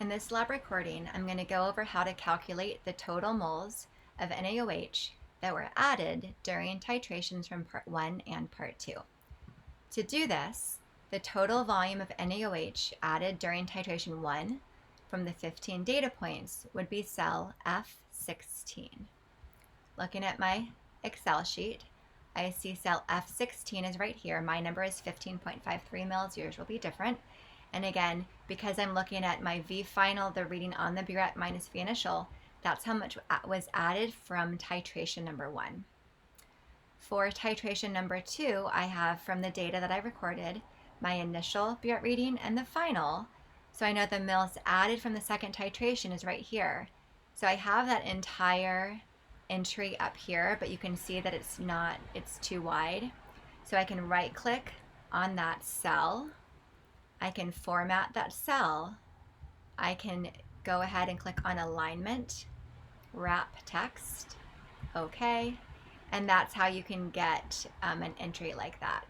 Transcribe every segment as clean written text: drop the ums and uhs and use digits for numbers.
In this lab recording, I'm going to go over how to calculate the total moles of NaOH that were added during titrations from part 1 and part 2. To do this, the total volume of NaOH added during titration 1 from the 15 data points would be cell F16. Looking at my Excel sheet, I see cell F16 is right here. My number is 15.53 mils. Yours will be different. And again, because I'm looking at my V final, the reading on the burette minus V initial, that's how much was added from titration number 1. For titration number 2, I have from the data that I recorded, my initial burette reading and the final. So I know the mils added from the second titration is right here. So I have that entire entry up here, but you can see that it's too wide. So I can right click on that cell. I can format that cell. I can go ahead and click on alignment, wrap text, okay, and that's how you can get an entry like that.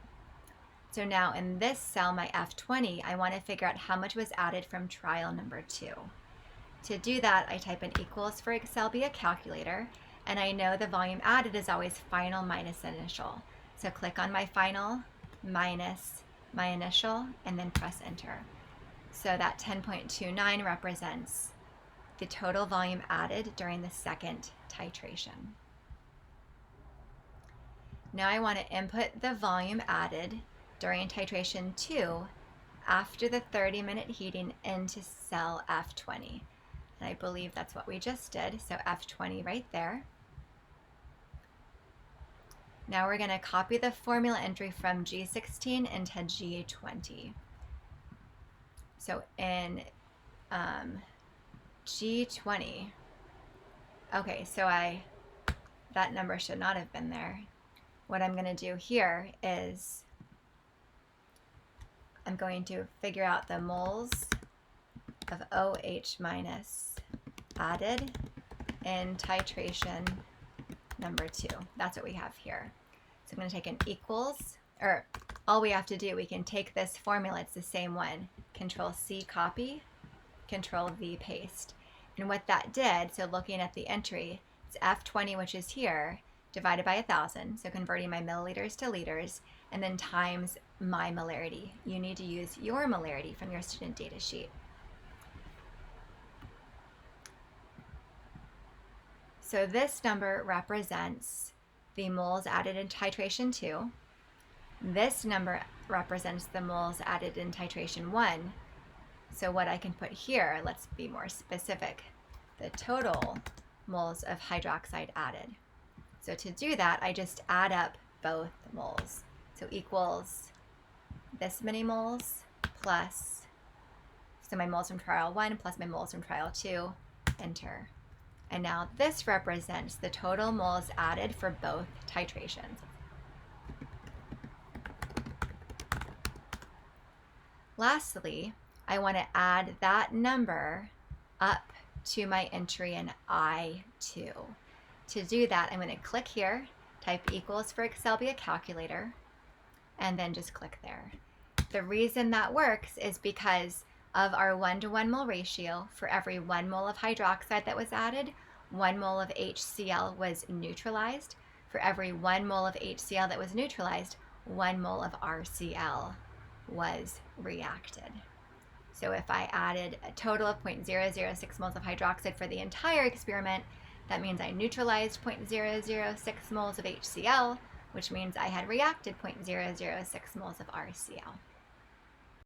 So now in this cell, my F20, I want to figure out how much was added from trial number 2. To do that, I type in equals for Excel via calculator, and I know the volume added is always final minus initial. So click on my final minus my initial and then press enter. So that 10.29 represents the total volume added during the second titration. Now I want to input the volume added during titration 2 after the 30-minute heating into cell F20. And I believe that's what we just did, so F20 right there. Now we're going to copy the formula entry from G16 into G20. So in G20, okay, so that number should not have been there. What I'm going to do here is I'm going to figure out the moles of OH minus added in titration number 2. That's what we have here. So I'm going to take an equals, or all we have to do, we can take this formula, it's the same one, Control C copy, Control V paste. And what that did, so looking at the entry, it's F20, which is here, divided by 1,000, so converting my milliliters to liters, and then times my molarity. You need to use your molarity from your student data sheet. So this number represents the moles added in titration 2. This number represents the moles added in titration 1. So what I can put here, let's be more specific, the total moles of hydroxide added. So to do that, I just add up both moles. So equals this many moles plus, so my moles from trial 1 plus my moles from trial 2, enter. And now this represents the total moles added for both titrations. Lastly, I want to add that number up to my entry in I2. To do that, I'm going to click here, type equals for Excel via calculator, and then just click there. The reason that works is because of our 1-to-1 mole ratio. For every 1 mole of hydroxide that was added, 1 mole of HCl was neutralized. For every 1 mole of HCl that was neutralized, 1 mole of RCl was reacted. So if I added a total of 0.006 moles of hydroxide for the entire experiment, that means I neutralized 0.006 moles of HCl, which means I had reacted 0.006 moles of RCl.